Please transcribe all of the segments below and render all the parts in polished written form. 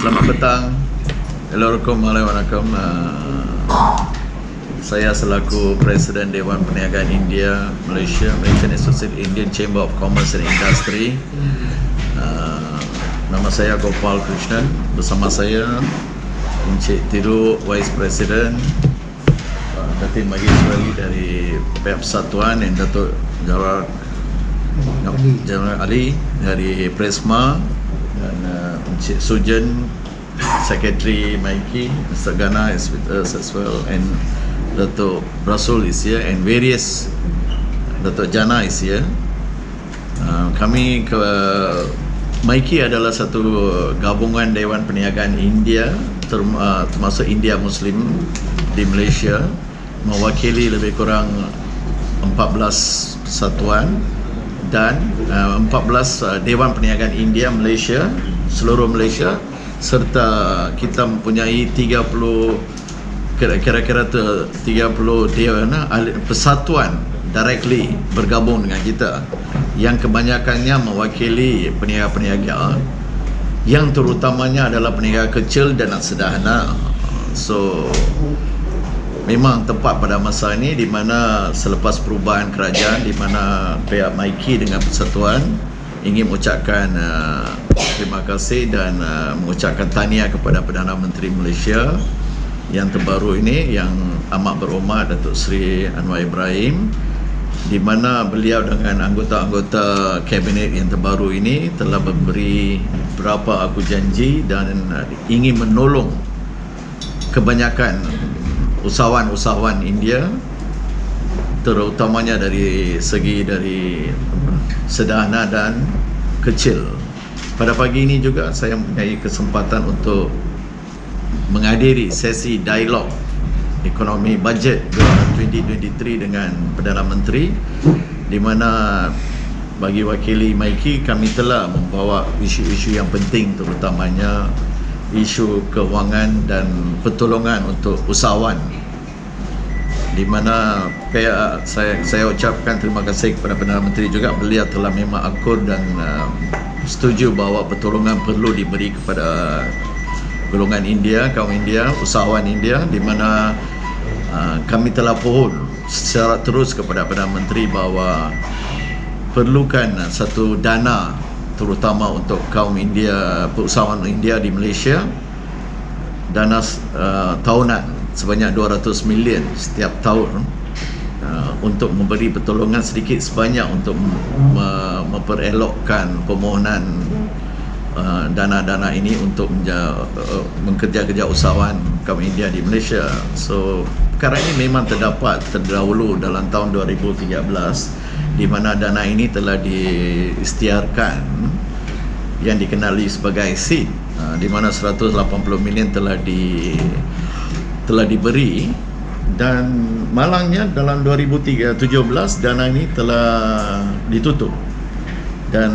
Selamat petang. Assalamualaikum. Saya selaku Presiden Dewan Perniagaan India Malaysia, Malaysian Association Indian Chamber of Commerce and Industry. Nama saya Gopal Krishnan. Bersama saya Encik Tiru, Vice President, Datin Maheswari dari pihak Persatuan, dan Datuk General Ali dari Presma, dan Encik Sujen, Secretary Maiki, Mr. Gana is with us as well, and Datuk Rasul is here, and various Datuk Jana is here. Kami Maiki adalah satu gabungan Dewan Perniagaan India, termasuk India Muslim di Malaysia, mewakili lebih kurang 14 satuan dan 14 Dewan Perniagaan India Malaysia, seluruh Malaysia, serta kita mempunyai 30 kira-kira 30 dewan persatuan directly bergabung dengan kita, yang kebanyakannya mewakili peniaga-peniaga yang terutamanya adalah peniaga kecil dan sederhana. So memang tepat pada masa ini di mana selepas perubahan kerajaan, di mana pihak Maiki dengan Persatuan ingin mengucapkan terima kasih dan mengucapkan tahniah kepada Perdana Menteri Malaysia yang terbaru ini, yang amat berhormat Datuk Seri Anwar Ibrahim, di mana beliau dengan anggota-anggota kabinet yang terbaru ini telah memberi berapa aku janji dan ingin menolong kebanyakan usahawan-usahawan India, terutamanya dari segi dari sederhana dan kecil. Pada pagi ini juga saya mempunyai kesempatan untuk menghadiri sesi dialog ekonomi bajet 2023 dengan Perdana Menteri, di mana bagi wakili Maiki kami telah membawa isu-isu yang penting, terutamanya isu kewangan dan pertolongan untuk usahawan, di mana saya ucapkan terima kasih kepada Perdana Menteri juga. Beliau telah memang akur dan setuju bahawa pertolongan perlu diberi kepada golongan India, kaum India, usahawan India, di mana kami telah pohon secara terus kepada Perdana Menteri bahawa perlukan satu dana terutama untuk kaum India, usahawan India di Malaysia, dana tahunan sebanyak 200 million setiap tahun untuk memberi pertolongan sedikit sebanyak untuk memperelokkan permohonan dana-dana ini untuk mengerja-kerja usahawan kaum India di Malaysia. So perkara ini memang terdapat terdahulu dalam tahun 2013, di mana dana ini telah diisytiharkan yang dikenali sebagai SEED, di mana 180 million telah diberi, dan malangnya dalam 2017 dana ini telah ditutup. Dan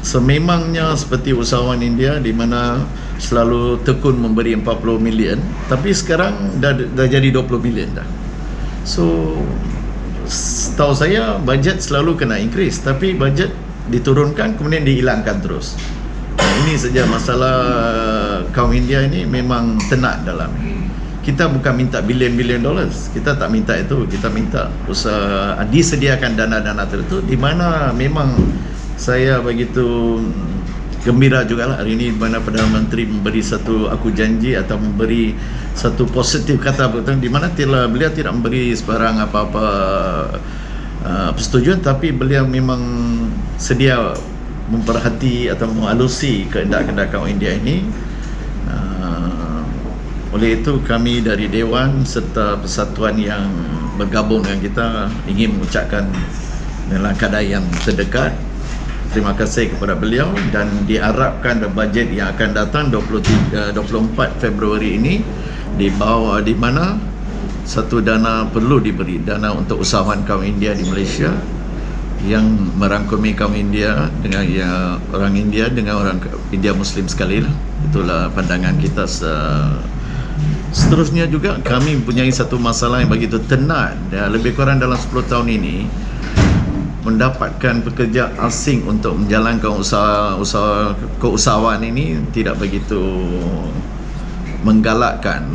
sememangnya seperti usahawan India di mana selalu tekun memberi 40 million, tapi sekarang dah jadi 20 million dah. So setahu saya bajet selalu kena increase, tapi bajet diturunkan kemudian dihilangkan terus. Ini saja masalah kaum India ini memang tenat dalam. Kita bukan minta bilion-bilion dollars, kita tak minta itu, kita minta disediakan dana-dana tertentu, di mana memang saya begitu gembira juga lah hari ini, di mana Perdana Menteri memberi satu aku janji atau memberi satu positif kata, di mana beliau tidak memberi sebarang apa-apa persetujuan, tapi beliau memang sedia memperhati atau mengalusi kehendak-kehendak kaum India ini. Oleh itu kami dari Dewan serta persatuan yang bergabung dengan kita ingin mengucapkan dalam keadaan yang terdekat terima kasih kepada beliau, dan diharapkan bajet yang akan datang 24 Februari ini di mana satu dana perlu diberi, dana untuk usahawan kaum India di Malaysia, yang merangkumi kaum India dengan orang India dengan orang India Muslim sekali lah. Itulah pandangan kita. Seterusnya juga kami mempunyai satu masalah yang begitu tenat, lebih kurang dalam 10 tahun ini mendapatkan pekerja asing untuk menjalankan usaha keusahawan ini tidak begitu menggalakkan,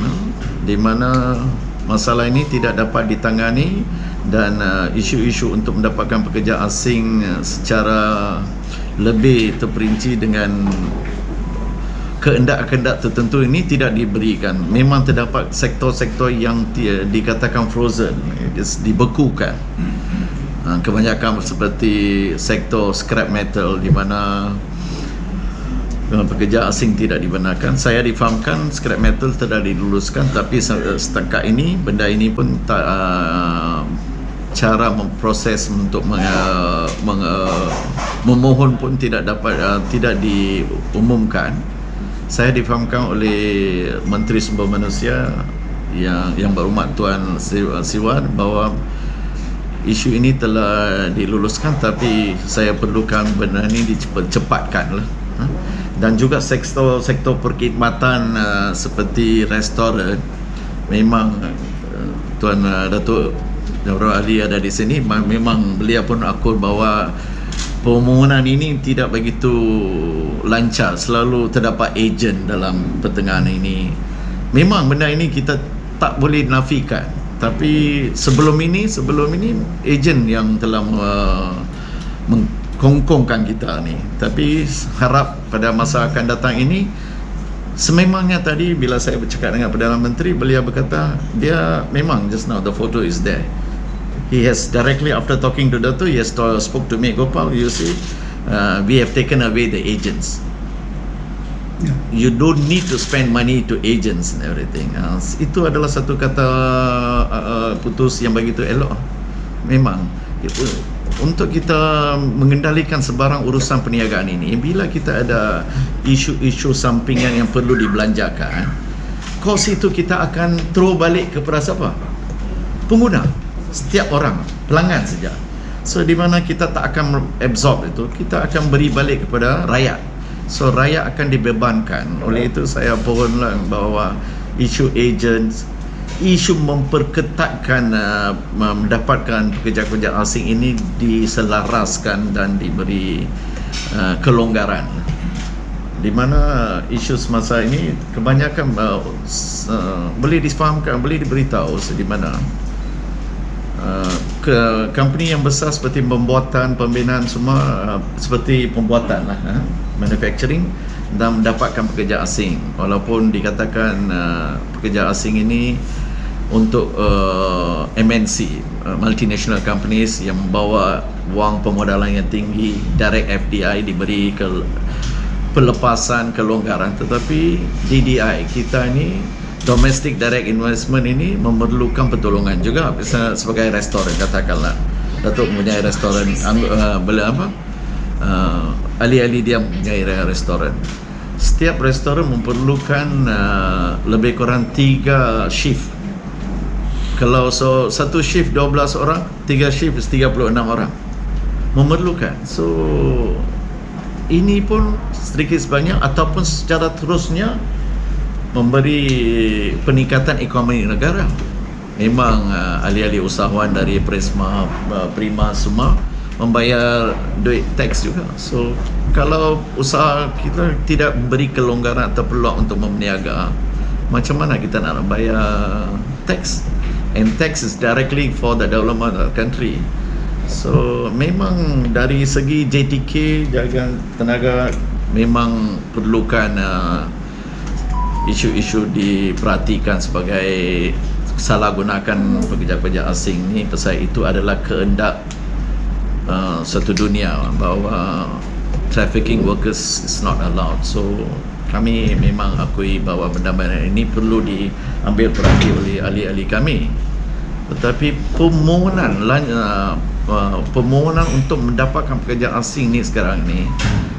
di mana masalah ini tidak dapat ditangani dan isu-isu untuk mendapatkan pekerja asing secara lebih terperinci dengan kehendak-kehendak tertentu ini tidak diberikan. Memang terdapat sektor-sektor yang dikatakan frozen, dibekukan. Kebanyakan seperti sektor scrap metal, di mana pekerja asing tidak dibenarkan. Saya difahamkan scrap metal tidak diluluskan, tapi setakat ini benda ini pun tak, cara memproses untuk memohon pun tidak dapat tidak diumumkan. Saya difahamkan oleh Menteri Sumber Manusia yang berhormat Tuan Siwan bahawa isu ini telah diluluskan, tapi saya perlukan benda ini dicepatkan lah. Dan juga sektor perkhidmatan seperti restoran, memang Tuan Datuk Nurul Ali ada di sini, memang beliau pun akur bahawa permohonan ini tidak begitu lancar, selalu terdapat ejen dalam pertengahan ini. Memang benda ini kita tak boleh nafikan, tapi sebelum ini ejen yang telah mengkongkongkan kita ni. Tapi harap pada masa akan datang ini, sememangnya tadi bila saya bercakap dengan Perdana Menteri, beliau berkata dia memang just now the photo is there. He has directly after talking to Dato', he has spoke to me, Gopal, you see, we have taken away the agents. Yeah. You don't need to spend money to agents and everything. Itu adalah satu kata putus yang begitu elok. Memang itu, untuk kita mengendalikan sebarang urusan perniagaan ini, bila kita ada isu-isu sampingan yang perlu dibelanjakan, kos itu kita akan throw balik kepada siapa? Pengguna. Setiap orang, pelanggan saja. So di mana kita tak akan absorb itu, kita akan beri balik kepada rakyat. So rakyat akan dibebankan. Oleh itu saya pohonlah bahawa isu agents, isu memperketatkan mendapatkan pekerja-pekerja asing ini diselaraskan dan diberi kelonggaran. Di mana isu semasa ini kebanyakan boleh difahamkan, boleh diberitahu di mana ke company yang besar seperti pembuatan, pembinaan semua seperti pembuatan lah, manufacturing, dan mendapatkan pekerja asing. Walaupun dikatakan pekerja asing ini untuk MNC, multinational companies yang membawa wang pemodalan yang tinggi, direct FDI diberi pelepasan, kelonggaran, tetapi DDI kita ini, domestic direct investment ini memerlukan pertolongan juga. Sebagai restoran, katakanlah Datuk mempunyai restoran, ahli-ahli dia mempunyai restoran. Setiap restoran memerlukan lebih kurang 3 shift. Kalau satu shift 12 orang, 3 shift 36 orang memerlukan. So ini pun sedikit sebanyak ataupun secara terusnya memberi peningkatan ekonomi negara. Memang ahli-ahli usahawan dari Prisma, Prima semua membayar duit teks juga. So kalau usaha kita tidak beri kelonggaran atau peluang untuk berniaga, macam mana kita nak bayar teks? And tax is directly for the development of the country. So memang dari segi JTK, jaga tenaga, memang perlukan isu-isu diperhatikan sebagai salah gunakan pekerja-pekerja asing ni. Pasal itu adalah kehendak satu dunia bahawa trafficking workers is not allowed. So kami memang akui bahawa benda-benda ini perlu diambil perhatian oleh ahli-ahli kami. Tetapi permohonan untuk mendapatkan pekerja asing ni sekarang ni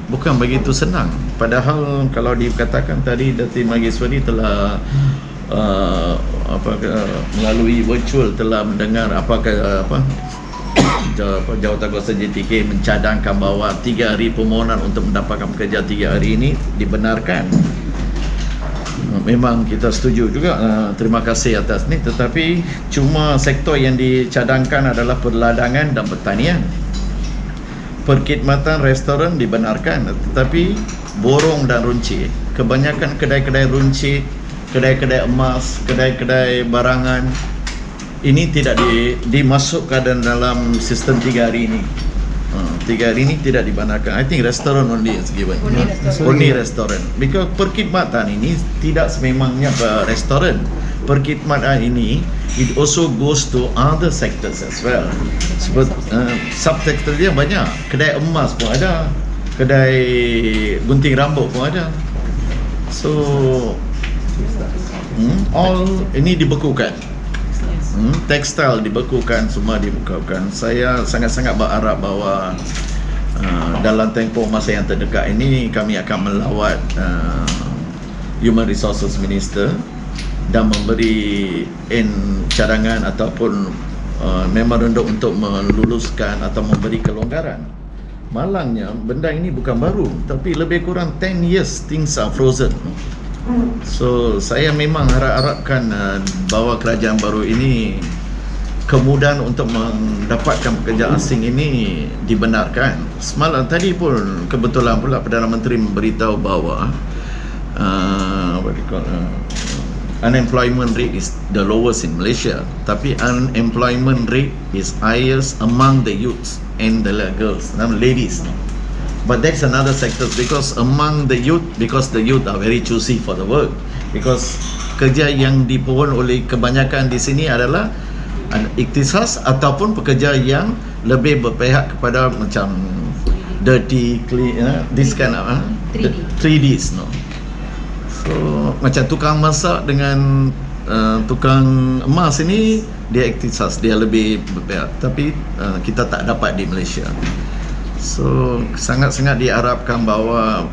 bukan begitu senang. Padahal kalau dikatakan tadi Datin Maheswari telah melalui virtual telah mendengar Jawatankuasa JTK mencadangkan bahawa 3 hari permohonan untuk mendapatkan pekerja 3 hari ini dibenarkan. Memang kita setuju juga, terima kasih atas ni. Tetapi cuma sektor yang dicadangkan adalah perladangan dan pertanian. perkhidmatan restoran dibenarkan, tetapi borong dan runcit, kebanyakan kedai-kedai runcit, kedai-kedai emas, kedai-kedai barangan ini tidak dimasukkan dalam sistem 3 hari ini. 3 hari ini tidak dibenarkan. I think restoran only is given. Only restoran. Because perkhidmatan ini tidak sememangnya restoran. Perkhidmatan ini it also goes to other sectors as well. Sebab subsektor dia banyak. Kedai emas pun ada, kedai gunting rambut pun ada. So all ini dibekukan. Tekstil dibekukan, semua dibekukan. Saya sangat-sangat berharap bahawa dalam tempoh masa yang terdekat ini kami akan melawat Human Resources Minister dan memberi cadangan ataupun memorandum untuk meluluskan atau memberi kelonggaran. Malangnya benda ini bukan baru, tapi lebih kurang 10 years things are frozen. So saya memang harapkan bahawa kerajaan baru ini kemudahan untuk mendapatkan pekerja asing ini dibenarkan. Semalam tadi pun kebetulan pula Perdana Menteri memberitahu bahawa unemployment rate is the lowest in Malaysia, tapi unemployment rate is highest among the youths and the girls, ladies. But that's another sector, because among the youth, because the youth are very choosy for the work, because kerja yang diperlukan oleh kebanyakan di sini adalah ikhtisas ataupun pekerja yang lebih berpihak kepada macam dirty, clean, this kind of 3Ds, no. So macam tukang masak dengan tukang emas ini dia ikhtisas, dia lebih berpihak, tapi kita tak dapat di Malaysia. So sangat-sangat diharapkan bahawa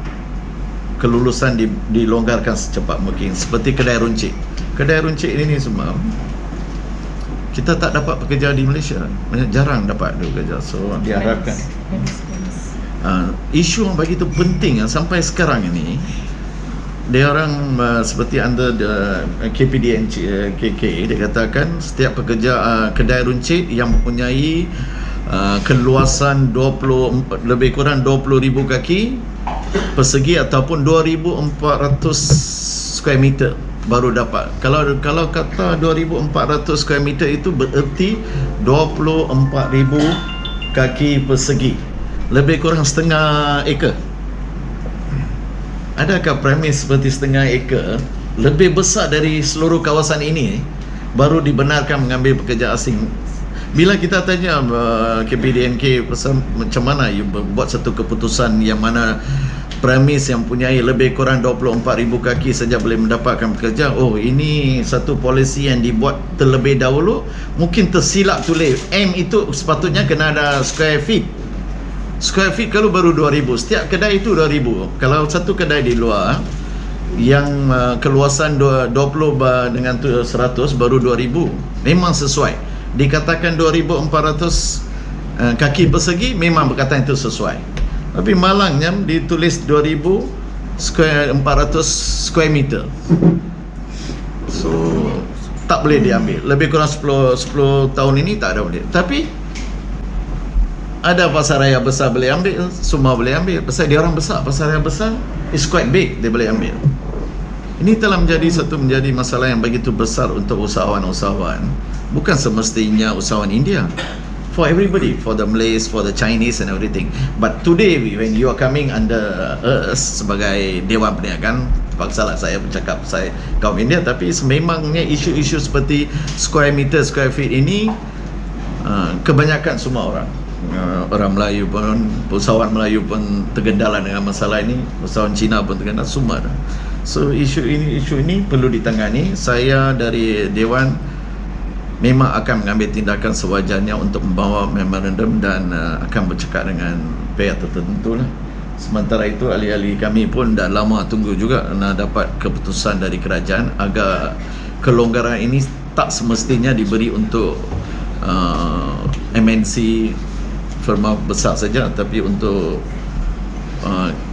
kelulusan dilonggarkan secepat mungkin. Seperti kedai runcit. Kedai runcit ini semua kita tak dapat pekerja di Malaysia. Jarang dapat pekerja. So diharapkan isu yang begitu penting sampai sekarang ini, dia orang seperti under the KPDNK, dia katakan setiap pekerja kedai runcit yang mempunyai keluasan lebih kurang 20,000 kaki persegi ataupun 2,400 square meter baru dapat. Kalau kata 2,400 square meter itu bererti 24,000 kaki persegi, lebih kurang setengah ekar. Adakah premis seperti setengah ekar lebih besar dari seluruh kawasan ini baru dibenarkan mengambil pekerja asing? Bila kita tanya KPDNK macam mana you buat satu keputusan yang mana premis yang punyai lebih kurang 24,000 kaki saja boleh mendapatkan pekerja, oh ini satu polisi yang dibuat terlebih dahulu, mungkin tersilap tulis M itu sepatutnya kena ada square feet. Square feet kalau baru 2,000, setiap kedai itu 2,000. Kalau satu kedai di luar yang keluasan 20 dengan 100 baru 2,000, memang sesuai. Dikatakan 2,400 kaki persegi, memang berkata itu sesuai. Tapi malangnya ditulis 2,400 square meter. So tak boleh diambil. Lebih kurang 10 tahun ini tak ada boleh. Tapi ada pasar raya besar boleh ambil, semua boleh ambil. Pasal dia orang besar, pasar raya besar is quite big, dia boleh ambil. Ini telah menjadi masalah yang begitu besar untuk usahawan-usahawan. Bukan semestinya usahawan India. For everybody, for the Malays, for the Chinese and everything. But today, when you are coming under us sebagai Dewan Perniagaan, paksalah saya bercakap saya kaum India, tapi sememangnya isu-isu seperti square meter, square feet ini kebanyakan semua orang. Orang Melayu pun, usahawan Melayu pun tergendala dengan masalah ini, usahawan Cina pun tergendala, semua ada. So isu ini perlu ditangani. Saya dari Dewan memang akan mengambil tindakan sewajarnya untuk membawa memorandum dan akan bercakap dengan pihak tertentu lah. Sementara itu ahli-ahli kami pun dah lama tunggu juga nak dapat keputusan dari kerajaan agar kelonggaran ini tak semestinya diberi untuk MNC firma besar saja, tapi untuk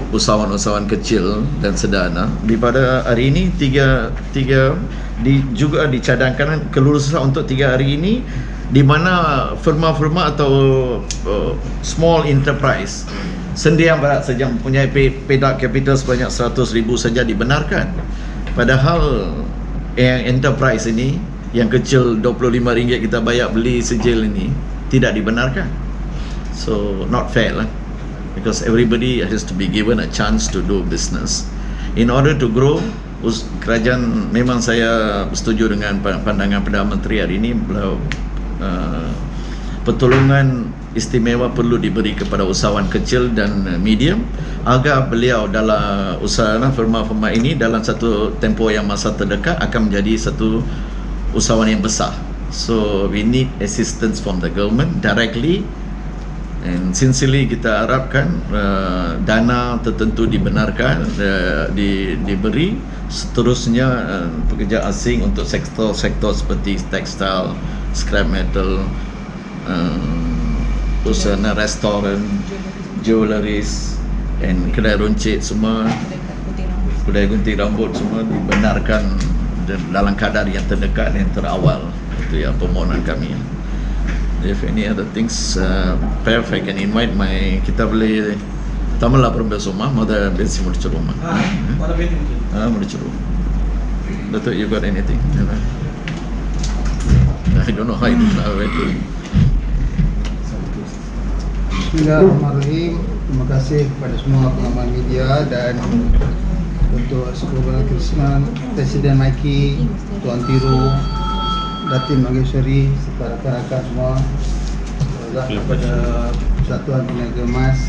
usahawan-usahawan kecil dan sederhana. Pada hari ini juga dicadangkan kelulusan untuk 3 hari ini di mana firma-firma atau small enterprise Sendian Barat saja mempunyai paid-up capital sebanyak 100,000 saja dibenarkan, padahal yang enterprise ini yang kecil RM25 kita bayar beli sijil ini tidak dibenarkan. So not fair lah, because everybody has to be given a chance to do business. In order to grow, kerajaan, memang saya setuju dengan pandangan Perdana Menteri hari ini, pertolongan istimewa perlu diberi kepada usahawan kecil dan medium agar beliau dalam usaha firma-firma ini dalam satu tempoh yang masa terdekat akan menjadi satu usahawan yang besar. So we need assistance from the government directly, and sincerely kita harapkan dana tertentu dibenarkan, diberi. Seterusnya pekerja asing untuk sektor-sektor seperti tekstil, scrap metal, usaha restoran, jewelries, and kedai runcit semua, kedai gunting rambut semua dibenarkan dalam kadar yang terdekat dan terawal. Itu ya permohonan kami. If any other things, perhaps I can invite kita boleh tambahlah perempuan rumah, mada besi muda rumah. Muda rumah. Datuk, you got anything? I don't know how it is. Bismillahirrahmanirrahim. Terima kasih kepada semua pengamal media dan untuk Sekolah Krisman, Presiden Maiki, Tuan Tiru, Datin Mageshwari serta rakan-rakan semua, kepada Persatuan Peniaga Emas.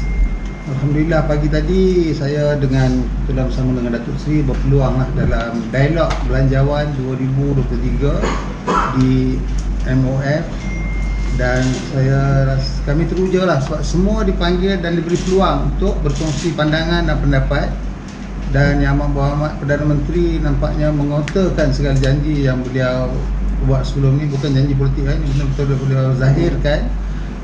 Alhamdulillah, pagi tadi saya sudah bersama dengan Datuk Seri berpeluang dalam dialog belanjawan 2023 di MOF, dan kami teruja sebab semua dipanggil dan diberi peluang untuk berkongsi pandangan dan pendapat. Dan Yang Amat Berhormat Perdana Menteri nampaknya mengotorkan segala janji yang beliau buat sebelum ni, bukan janji politik kan, betul-betul beliau zahirkan.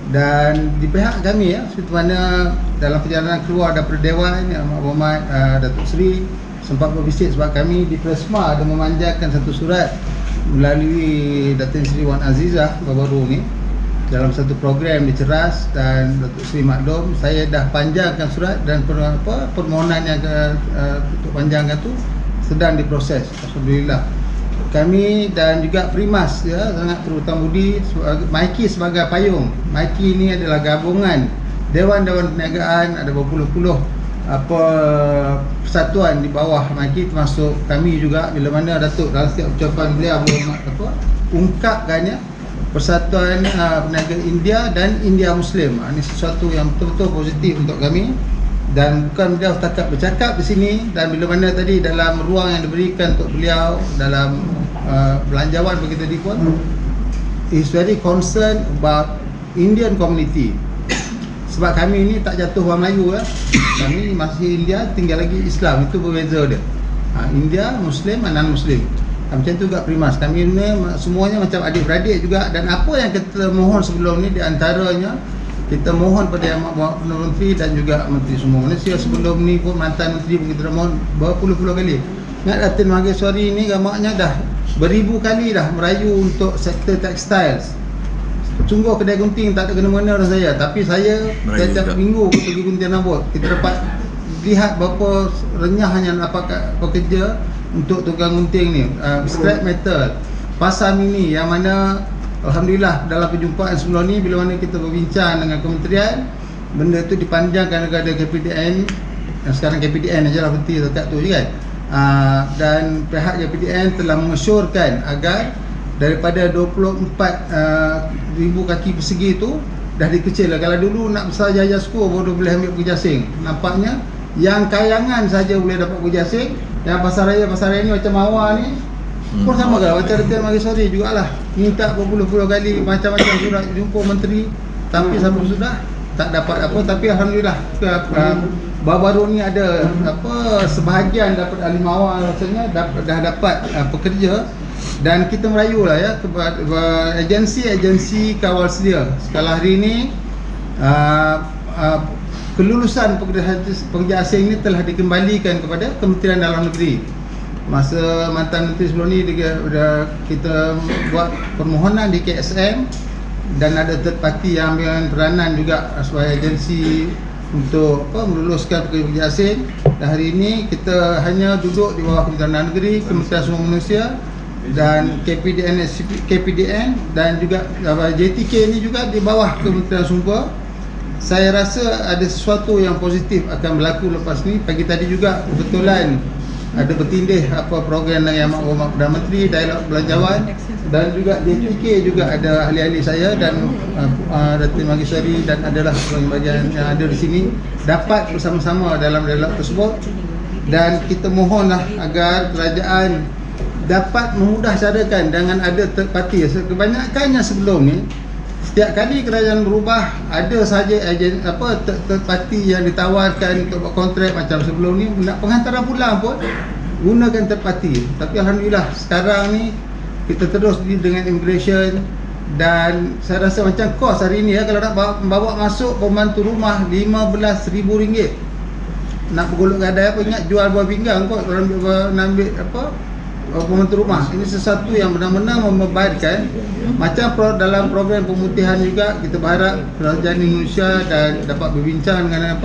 Dan di pihak kami seperti mana dalam perjalanan keluar daripada Dewan, Yang Amat Berhormat Datuk Seri sempat berbisik sebab kami di Presma ada memanjatkan satu surat melalui Datin Seri Wan Azizah baru-baru ni dalam satu program di Ceras, dan Datuk Seri maklum saya dah panjangkan surat dan permohonan yang untuk panjangkan tu sedang diproses. Alhamdulillah, kami dan juga Primas sangat berhutang budi. Maiki sebagai payung, Maiki ini adalah gabungan Dewan-Dewan Perniagaan, ada berpuluh-puluh persatuan di bawah Maiki, termasuk kami juga. Bila mana Datuk dalam setiap ucapan beliau ungkapkannya Persatuan Peniaga India dan India Muslim. Ini sesuatu yang betul-betul positif untuk kami, dan bukan beliau setakat bercakap di sini. Dan bila mana tadi dalam ruang yang diberikan untuk beliau dalam belanjawan bagi tadi pun, is very concerned about Indian community. Sebab kami ini tak jatuh orang Melayu kami masih India, tinggal lagi Islam, itu berbeza dia. India Muslim dan non-Muslim. Macam tu juga Primas, kami ni semuanya macam adik-beradik juga. Dan apa yang kita mohon sebelum ni, di antaranya kita mohon pada Yang Amat Berhormat Perdana Menteri dan juga Menteri Semua Malaysia sebelum ni pun, mantan Menteri pun kita mohon berpuluh-puluh kali. Ingat Datin Mageshwari ni gamaknya dah beribu kali dah merayu untuk sektor textiles. Sungguh kedai gunting tak ada kena-mena dengan saya, tapi saya setiap minggu pergi gunting rambut, kita dapat lihat berapa renyahnya dapat pekerja untuk tukang gunting ni, scrap metal, pasar mini, yang mana alhamdulillah dalam perjumpaan sebelum ni bila mana kita berbincang dengan kementerian, benda tu dipanjangkan kepada KPDN, yang sekarang KPDN aja lah berhenti dekat tu je kan. Dan pihak KPDN telah mengesyorkan agar daripada 24,000 kaki persegi tu dah dikecil lah. Kalau dulu nak besar jaya skor baru boleh ambil pekerja asing, nampaknya yang Kayangan saja boleh dapat pekerja asing. Yang pasar raya ni macam Mawar ni pun sama ke macam Datin Mageshwari jugalah, minta berpuluh-puluh kali macam-macam surat jumpa menteri, tapi sampai sudah tak dapat apa. Tapi alhamdulillah baru-baru ni ada sebahagian dapat ahli Mawar rasanya dah dapat pekerja. Dan kita merayulah kepada agensi-agensi kawal sedia. Sekarang hari ini kelulusan pekerja asing ini telah dikembalikan kepada Kementerian Dalam Negeri. Masa mantan menteri sebelum ni kita buat permohonan di KSM, dan ada third party yang ambil peranan juga sebagai agensi untuk meluluskan pekerja asing. Dan hari ini kita hanya duduk di bawah Kementerian Dalam Negeri, Kementerian Sumber Manusia dan KPDN dan juga JTK ini juga di bawah Kementerian Sumber. Saya rasa ada sesuatu yang positif akan berlaku lepas ni. Pagi tadi juga kebetulan ada bertindih program Yang Amat Perdana Menteri, dialog belanjawan, dan juga JTK juga ada ahli-ahli saya dan Datin Magisari dan adalah bagian yang ada di sini dapat bersama-sama dalam dialog tersebut. Dan kita mohonlah agar kerajaan dapat memudah carakan dengan ada third party. Kebanyakannya sebelum ni setiap kali kerajaan berubah ada saja third party yang ditawarkan untuk buat kontrak. Macam sebelum ni nak penghantaran pulang pun gunakan third party. Tapi alhamdulillah sekarang ni kita terus dengan immigration, dan saya rasa macam kos hari ni kalau nak bawa masuk pembantu rumah RM15,000 nak bergolok gadai ingat jual buah pinggang kot orang nak ambil pembantu rumah. Ini sesuatu yang benar-benar membebankan. Macam dalam program pemutihan juga, kita berharap kerajaan Indonesia dan dapat berbincang dengan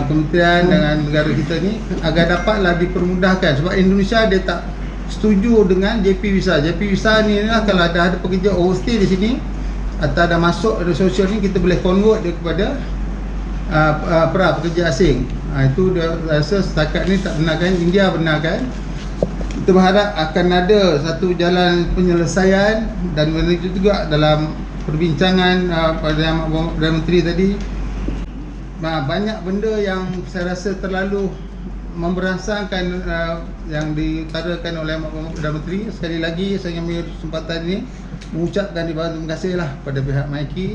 kementerian dengan negara kita ni agar dapatlah dipermudahkan, sebab Indonesia dia tak setuju dengan JP Visa. JP Visa ni lah kalau ada pekerja overstay di sini atau ada masuk ada sosial ni, kita boleh convert dia kepada pekerja asing. Itu dia rasa setakat ni tak benarkan, India benarkan. Kita berharap akan ada satu jalan penyelesaian, dan itu juga dalam perbincangan pada Yang Amat Perdana Menteri tadi, banyak benda yang saya rasa terlalu memberangsangkan yang diutarakan oleh Yang Amat Perdana Menteri. Sekali lagi saya ingin ambil kesempatan ini mengucapkan terima kasihlah pada pihak MIKI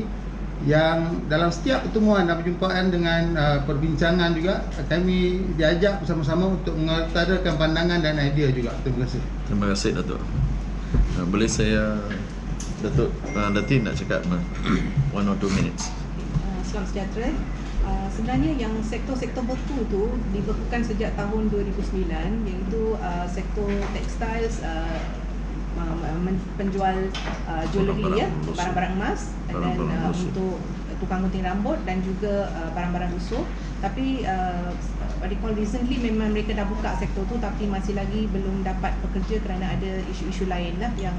yang dalam setiap pertemuan dan perjumpaan dengan perbincangan juga kami diajak bersama-sama untuk mengutarakan pandangan dan idea juga. Terima kasih. Terima kasih Datuk. Boleh saya Datuk Datin nak cakap 1 or 2 minutes. Selamat sejahtera. Sebenarnya yang sektor-sektor beku tu dibekukan sejak tahun 2009, iaitu sektor textiles, penjual jewellery, barang-barang emas, dan untuk tukang gunting rambut dan juga barang-barang lusuh. Tapi recently memang mereka dah buka sektor tu, tapi masih lagi belum dapat pekerja kerana ada isu-isu lain lah yang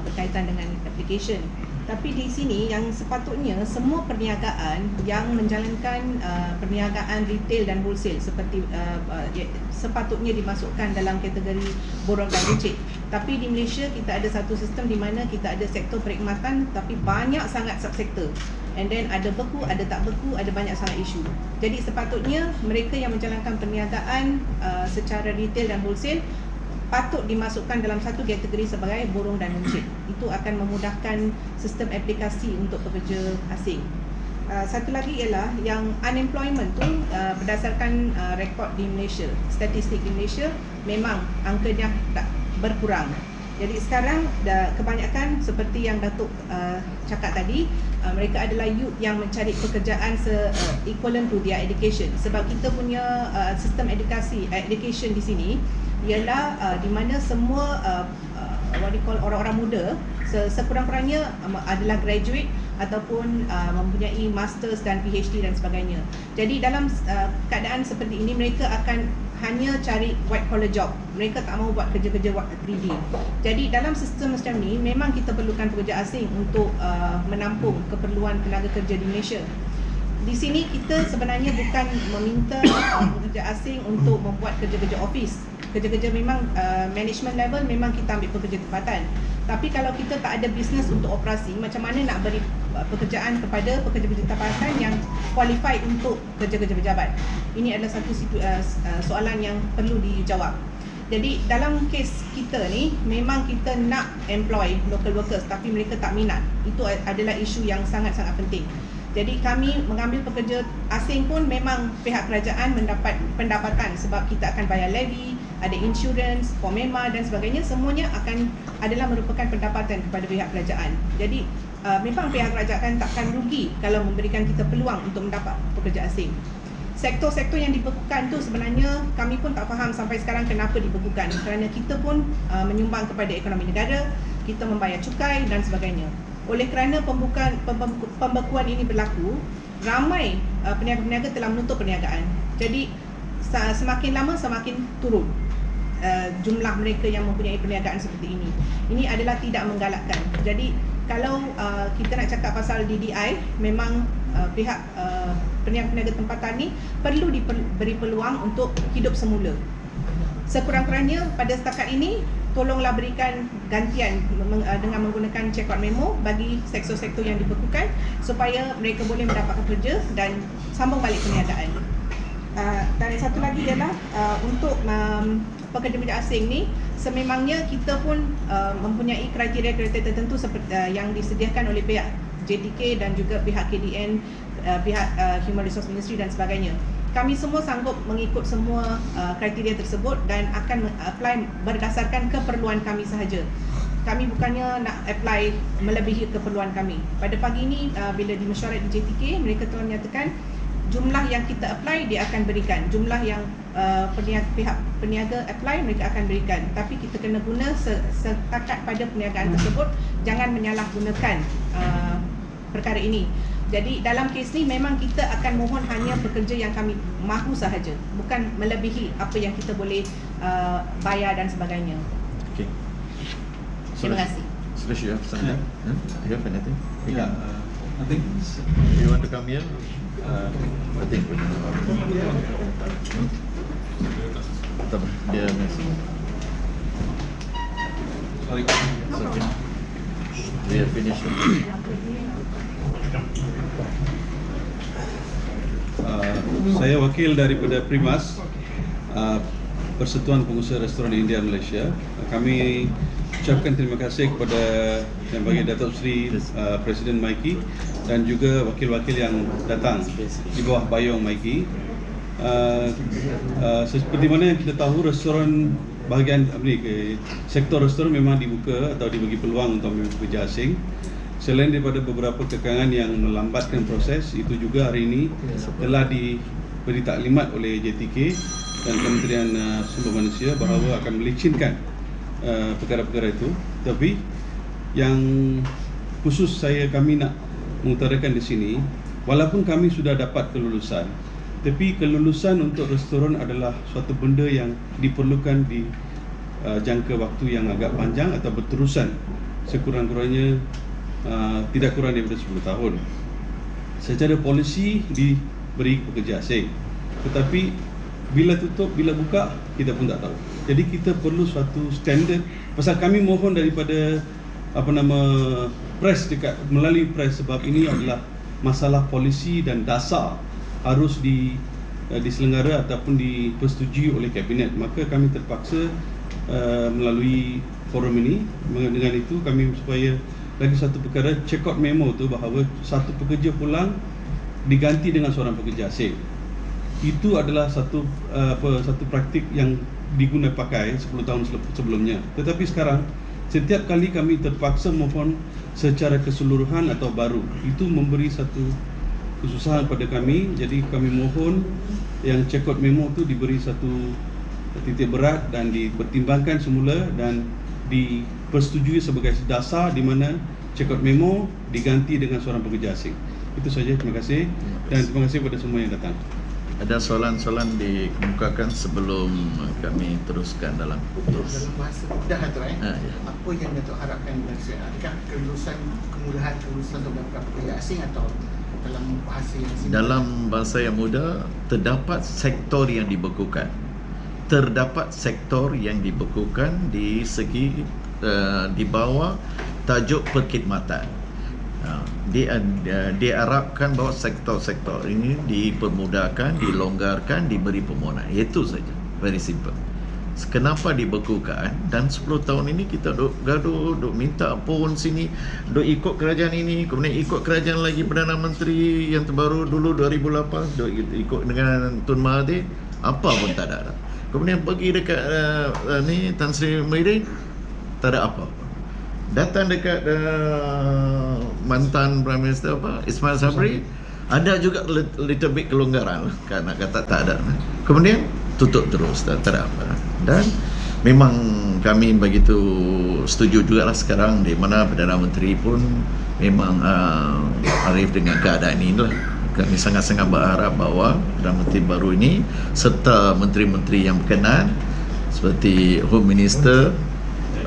berkaitan dengan application. Tapi di sini yang sepatutnya semua perniagaan yang menjalankan perniagaan retail dan wholesale seperti sepatutnya dimasukkan dalam kategori borong dan runcit. Tapi di Malaysia kita ada satu sistem di mana kita ada sektor perkhidmatan tapi banyak sangat subsektor. And then ada beku, ada tak beku, ada banyak sangat isu. Jadi sepatutnya mereka yang menjalankan perniagaan secara retail dan wholesale patut dimasukkan dalam satu kategori sebagai borong dan runcit. Itu akan memudahkan sistem aplikasi untuk pekerja asing. Satu lagi ialah yang unemployment tu berdasarkan rekod di Malaysia, statistik di Malaysia, memang angkanya tak berkurang. Jadi sekarang kebanyakan seperti yang Datuk cakap tadi, mereka adalah youth yang mencari pekerjaan equivalent to their education. Sebab kita punya sistem education di sini ialah di mana semua orang-orang muda sekurang-kurangnya adalah graduate ataupun mempunyai masters dan PhD dan sebagainya. Jadi dalam keadaan seperti ini mereka akan hanya cari white collar job. Mereka tak mahu buat kerja-kerja 3D. Jadi dalam sistem macam ni memang kita perlukan pekerja asing untuk menampung keperluan tenaga kerja di Malaysia. Di sini kita sebenarnya bukan meminta pekerja asing untuk membuat kerja-kerja office. Kerja-kerja memang management level memang kita ambil pekerja tempatan. Tapi kalau kita tak ada bisnes untuk operasi, macam mana nak beri pekerjaan kepada pekerja-pekerja tempatan yang qualified untuk kerja-kerja pejabat? Ini adalah satu soalan yang perlu dijawab. Jadi dalam kes kita ni memang kita nak employ local workers tapi mereka tak minat. Itu adalah isu yang sangat-sangat penting. Jadi kami mengambil pekerja asing pun memang pihak kerajaan mendapat pendapatan sebab kita akan bayar levy, ada insurans, FOMEMA dan sebagainya, semuanya adalah merupakan pendapatan kepada pihak kerajaan. Jadi memang pihak kerajaan takkan rugi kalau memberikan kita peluang untuk mendapat pekerja asing. Sektor-sektor yang dibekukan tu sebenarnya kami pun tak faham sampai sekarang kenapa dibekukan, kerana kita pun menyumbang kepada ekonomi negara, kita membayar cukai dan sebagainya. Oleh kerana pembekuan ini berlaku, ramai peniaga-peniaga telah menutup perniagaan. Jadi semakin lama semakin turun jumlah mereka yang mempunyai perniagaan seperti ini. Ini adalah tidak menggalakkan. Jadi kalau kita nak cakap pasal DDI, memang pihak peniaga-peniaga tempatan ni perlu diberi peluang untuk hidup semula. Sekurang-kurangnya pada setakat ini, tolonglah berikan gantian dengan menggunakan check out memo bagi sektor-sektor yang dibekukan supaya mereka boleh mendapatkan kerja dan sambung balik perniagaan. Dan satu lagi ialah untuk pekerja-pekerja asing ni, sememangnya kita pun mempunyai kriteria-kriteria tertentu seperti yang disediakan oleh pihak JTK dan juga pihak KDN, pihak Human Resource Ministry dan sebagainya. Kami semua sanggup mengikut semua kriteria tersebut dan akan apply berdasarkan keperluan kami sahaja. Kami bukannya nak apply melebihi keperluan kami. Pada pagi ini bila dimesyuarat di JTK, mereka telah menyatakan jumlah yang kita apply dia akan berikan, jumlah yang pihak peniaga apply mereka akan berikan. Tapi kita kena guna setakat pada perniagaan tersebut, jangan menyalahgunakan perkara ini. Jadi dalam kes ni memang kita akan mohon hanya pekerja yang kami mahu sahaja, bukan melebihi apa yang kita boleh bayar dan sebagainya. Okay. Terima kasih. Suresh, you have something? You have anything? Yeah, I think You want to come here? I think. Tak apa, dia masih. sorry. It's okay. We have finished. Saya wakil daripada Primas, Persatuan Pengusaha Restoran India Malaysia. Kami ucapkan terima kasih kepada Yang Berbahagia Datuk Seri Presiden Maiki dan juga wakil-wakil yang datang di bawah bayung Maiki. Seperti mana yang kita tahu, restoran bahagian sektor restoran memang dibuka atau dibagi peluang untuk pekerja asing. Selain daripada beberapa kekangan yang melambatkan proses, itu juga hari ini telah diberi taklimat oleh JTK dan Kementerian Sumber Manusia bahawa akan melicinkan perkara-perkara itu. Tapi yang khusus kami nak mengutarakan di sini, walaupun kami sudah dapat kelulusan, tapi kelulusan untuk restoran adalah suatu benda yang diperlukan di jangka waktu yang agak panjang atau berterusan sekurang-kurangnya tidak kurang daripada 10 tahun. Secara polisi diberi pekerja asing, tetapi bila tutup, bila buka, kita pun tak tahu. Jadi kita perlu suatu standard. Pasal kami mohon daripada press melalui press, sebab ini adalah masalah polisi dan dasar harus diselenggara ataupun dipersetujui oleh kabinet. Maka kami terpaksa melalui forum ini. Dengan itu kami supaya lagi satu perkara, check out memo tu bahawa satu pekerja pulang diganti dengan seorang pekerja asing. Itu adalah satu praktik yang diguna pakai 10 tahun sebelumnya. Tetapi sekarang setiap kali kami terpaksa mohon secara keseluruhan atau baru, itu memberi satu kesusahan pada kami. Jadi kami mohon yang check out memo tu diberi satu titik berat dan dipertimbangkan semula dan dipersetujui sebagai dasar di mana check out memo diganti dengan seorang pekerja asing. Itu saja, terima kasih dan terima kasih kepada semua yang datang. Ada soalan-soalan dikemukakan sebelum kami teruskan dalam kes. Dalam bahasa mudah tu Ya. apa yang Datuk harapkan dari saya? Adakah kemudahan kelulusan untuk mendapatkan pekerja asing atau dalam bahasa yang simple? Dalam bahasa yang mudah, terdapat sektor yang dibekukan. Terdapat sektor yang dibekukan di segi di bawah tajuk perkhidmatan. Diharapkan bahawa sektor-sektor ini dipermudahkan, dilonggarkan, diberi permohonan. Itu saja. Very simple. Kenapa dibekukan? Dan 10 tahun ini kita duk gaduh, duk minta pun sini, duk ikut kerajaan ini, kemudian ikut kerajaan lagi Perdana Menteri yang terbaru dulu 2008, duk ikut dengan Tun Mahathir, apa pun tak ada. Kemudian pergi dekat Tan Sri Muhyiddin, tak ada apa-apa. Datang dekat mantan Prime Minister Ismail Sabri, ada juga little bit kelonggaran kan, nak kata tak ada. Kemudian tutup terus, tak ada apa. Dan memang kami begitu setuju jugalah sekarang di mana Perdana Menteri pun memang arif dengan keadaan inilah. Kami sangat-sangat berharap bahawa Perdana Menteri baru ini serta menteri-menteri yang berkenaan seperti Home Minister,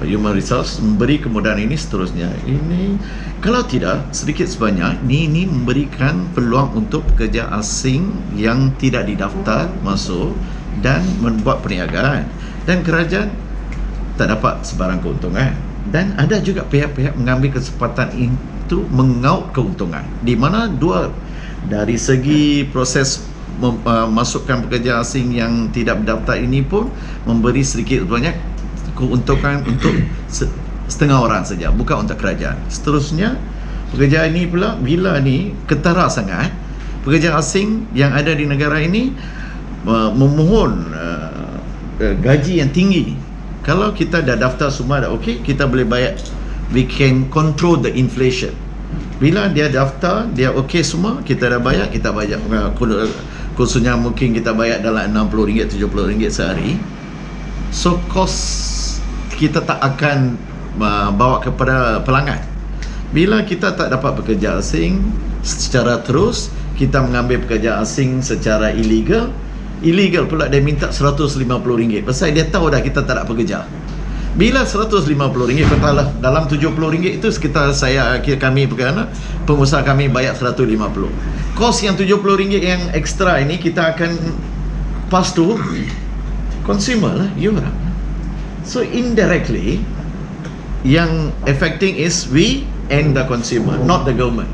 Human Resource memberi kemudahan ini seterusnya. Ini kalau tidak sedikit sebanyak ini memberikan peluang untuk pekerja asing yang tidak didaftar masuk dan membuat perniagaan, dan kerajaan tak dapat sebarang keuntungan, dan ada juga pihak-pihak mengambil kesempatan itu mengaut keuntungan, di mana dari segi proses masukkan pekerja asing yang tidak berdaftar ini pun memberi sedikit banyak keuntungan untuk setengah orang saja, bukan untuk kerajaan. Seterusnya pekerja ini pula bila ni ketara sangat, pekerja asing yang ada di negara ini memohon gaji yang tinggi. Kalau kita dah daftar semua dah okey, kita boleh bayar, we can control the inflation. Bila dia daftar, dia okey semua, kita dah bayar, kita bayar khususnya mungkin kita bayar dalam RM60, RM70 sehari. So kos kita tak akan bawa kepada pelanggan. Bila kita tak dapat pekerja asing secara terus, kita mengambil pekerja asing secara illegal pula dia minta RM150 pasal dia tahu dah kita tak ada pekerja. Bila RM150 katalah dalam RM70 itu sekitar kami pengusaha kami bayar RM150. Kos yang RM70 yang ekstra ini kita akan pass to consumer lah, you orang. So indirectly yang affecting is we and the consumer, not the government.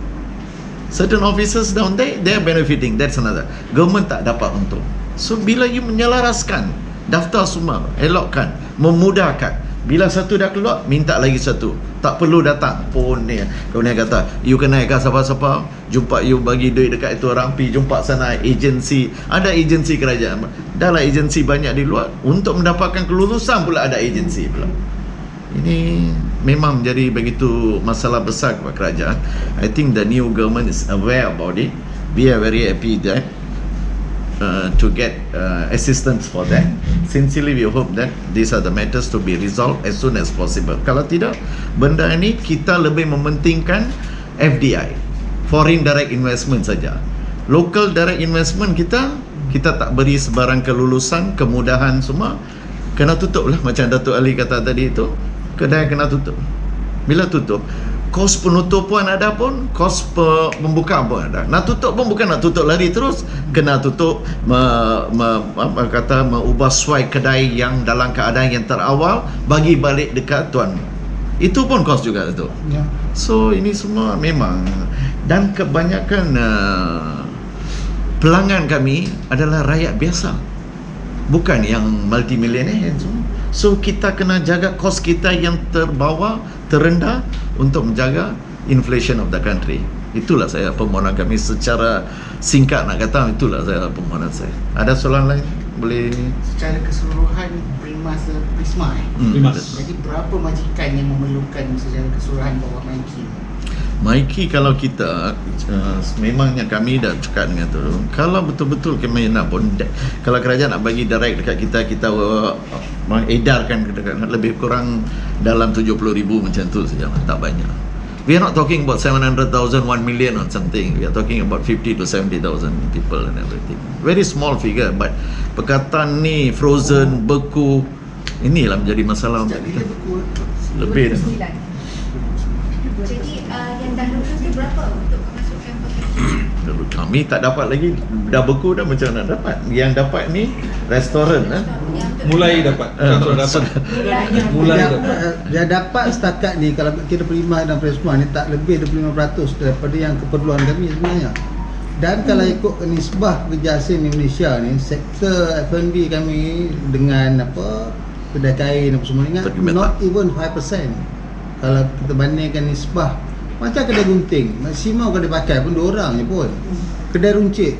Certain officers down there, they are benefiting, that's another. Government tak dapat untung. So bila you menyelaraskan, daftar semua, elokkan, memudahkan. Bila satu dah keluar, minta lagi satu. Tak perlu datang pun ni. Kemudian kata, you kenalkan siapa-siapa, jumpa you bagi duit dekat itu orang, pergi jumpa sana agensi. Ada agensi kerajaan. Dah lah agensi banyak di luar. Untuk mendapatkan kelulusan pula ada agensi pula. Ini memang menjadi begitu masalah besar kepada kerajaan. I think the new government is aware about it. We are very happy that to get assistance for that. Sincerely we hope that these are the matters to be resolved as soon as possible. Kalau tidak, benda ini kita lebih mementingkan FDI, foreign direct investment saja. Local direct investment kita tak beri sebarang kelulusan, kemudahan semua, kena tutup lah. Macam Datuk Ali kata tadi itu, kedai kena tutup. Bila tutup, kos penutupan ada pun, kos pembukaan pun ada. Nak tutup pun bukan nak tutup lari terus, kena tutup mengubah suai kedai yang dalam keadaan yang terawal, bagi balik dekat tuan. Itu pun kos juga tu. Ya. So ini semua memang, dan kebanyakan pelanggan kami adalah rakyat biasa, bukan yang multimillionaire semua. So kita kena jaga kos kita yang terendah untuk menjaga inflation of the country. Itulah saya permohonan kami secara singkat nak kata, itulah saya permohonan saya. Ada soalan lain? Boleh? Secara keseluruhan Prisma jadi berapa majikan yang memerlukan secara keseluruhan bawah MyKi? Kalau kita memangnya kami dah cakap dengan tu, kalau betul-betul kami nak pun, kalau kerajaan nak bagi direct dekat kita mengedarkan dekat lebih kurang dalam 70,000 macam tu saja, tak banyak. We are not talking about 700,000, 1 million or something. We are talking about 50 to 70,000 people and everything. Very small figure, but perkataan ni frozen, beku, inilah menjadi masalah untuk kita. Lebih dah. 29. Jadi yang dah lulus tu berapa untuk kemasukan pekerja? Kami tak dapat lagi, dah beku dah, macam nak dapat. Yang dapat ni restoran Mulai dapat. Dia dapat setakat ni, kalau kita Prima dan Prisma ni tak lebih 25% daripada yang keperluan kami sebenarnya. Dan kalau ikut nisbah pekerja asing Indonesia ni, sektor F&B kami dengan kedai kain apa semua, ingat, not even 5%. Kalau kita bandingkan nisbah, macam kedai gunting, maksimum kalau dipakai pun 2 orang je pun. Kedai runcit,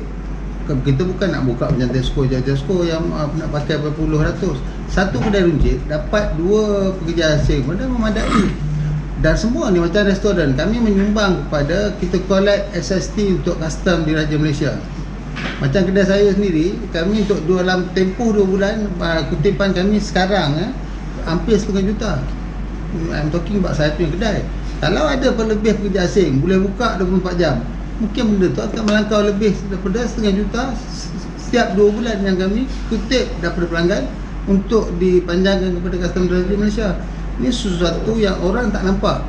kita bukan nak buka macam Tesco yang nak pakai berpuluh ratus. Satu kedai runcit dapat 2 pekerja asing, benda memadai. Dan semua ni macam restoran, kami menyumbang kepada, kita collect SST untuk custom di Raja Malaysia. Macam kedai saya sendiri, kami untuk dalam tempoh 2 bulan, kutipan kami sekarang hampir 500,000. I'm talking about saya punya kedai. Kalau ada pelebih pekerja asing boleh buka 24 jam, mungkin benda tu akan melangkau lebih daripada 1.5 juta setiap 2 bulan yang kami kutip daripada pelanggan untuk dipanjangkan kepada custom transit Malaysia. Ini sesuatu yang orang tak nampak.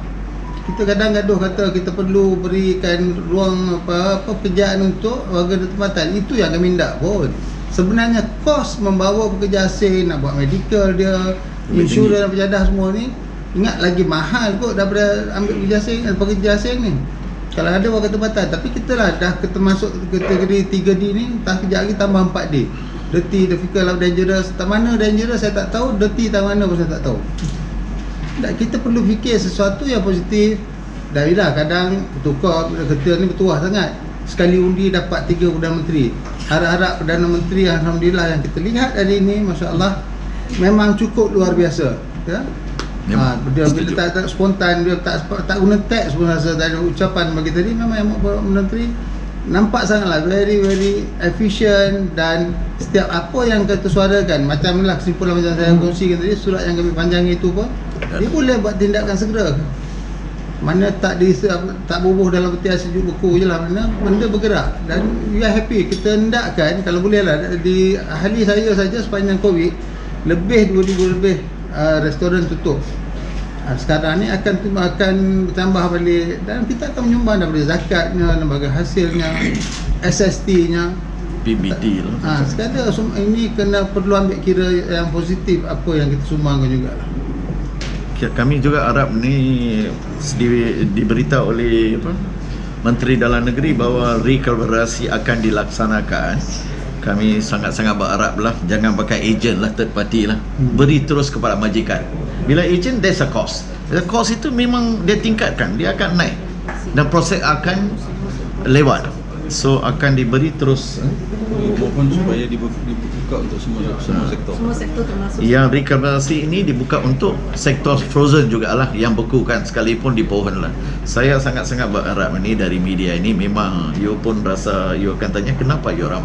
Kita kadang gaduh kata kita perlu berikan ruang apa pekerjaan untuk warga tempatan. Itu yang kami minta pun. Sebenarnya kos membawa pekerja asing, nak buat medical dia, insurans dan penjadah semua ni, ingat lagi mahal kot daripada ambil pekerja asing ni. Kalau ada warga tempatan, tapi kita lah dah kita masuk kategori 3D ni, tak kejap lagi tambah 4D. Dirty, difficult, dangerous. Tak mana dangerous saya tak tahu, dirty tak mana pun saya tak tahu. Tak, kita perlu fikir sesuatu yang positif. Dan bila kadang tukar ketua ni bertuah sangat. Sekali undi dapat 3 Perdana Menteri. Harap-harap Perdana Menteri alhamdulillah yang kita lihat hari ini, masya-Allah, memang cukup luar biasa, ya. Dia bila tak spontan, dia tak guna teks pun rasa tak ada ucapan bagi tadi. Memang yang Perdana Menteri nampak sangatlah very efficient, dan setiap apa yang kita suarakan, macam lah kesimpulan macam saya kongsikan tadi, surat yang kami panjang itu pun dia boleh buat tindakan segera. Mana tak bubuh dalam peti sejuk beku je lah, mana benda bergerak. Dan we are happy. Kita hendakkan kalau boleh lah, di ahli saya saja sepanjang Covid lebih 2,000 lebih restoran tutup. Sekarang ni akan bertambah balik, dan kita akan menyumbang daripada zakatnya, lembaga hasilnya, SST-nya, PBT lah. Sekadar ini perlu ambil kira yang positif apa yang kita sumbangkan jugalah. Kami juga harap ni diberitahu oleh Menteri Dalam Negeri bahawa rekalibrasi akan dilaksanakan. Kami sangat-sangat berharap lah, jangan pakai ejen lah, third party lah. Beri terus kepada majikan. Bila ejen, there's a cost. The cost itu memang dia tingkatkan, dia akan naik, dan proses akan lewat. So akan diberi terus. Mohon supaya dibuka untuk semua sektor. Semua sektor termasuk. Yang rekalibrasi ini dibuka untuk sektor frozen jugalah, yang beku kan, sekalipun di pohon lah. Saya sangat-sangat berharap ini dari media ini, memang you pun rasa you akan tanya kenapa you orang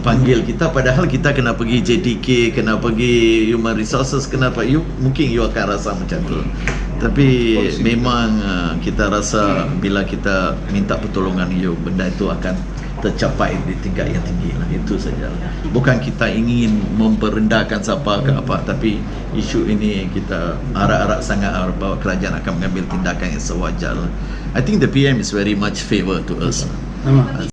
panggil kita, padahal kita kena pergi JTK, kena pergi Human Resources, kenapa mungkin you akan rasa macam tu. Tapi memang kita rasa bila kita minta pertolongan you, benda itu akan tercapai di tingkat yang tinggi lah. Itu saja. Bukan kita ingin memperendahkan siapa ke apa, tapi isu ini kita harap-harap sangat bahawa kerajaan akan mengambil tindakan yang sewajar. I think the PM is very much favor to us.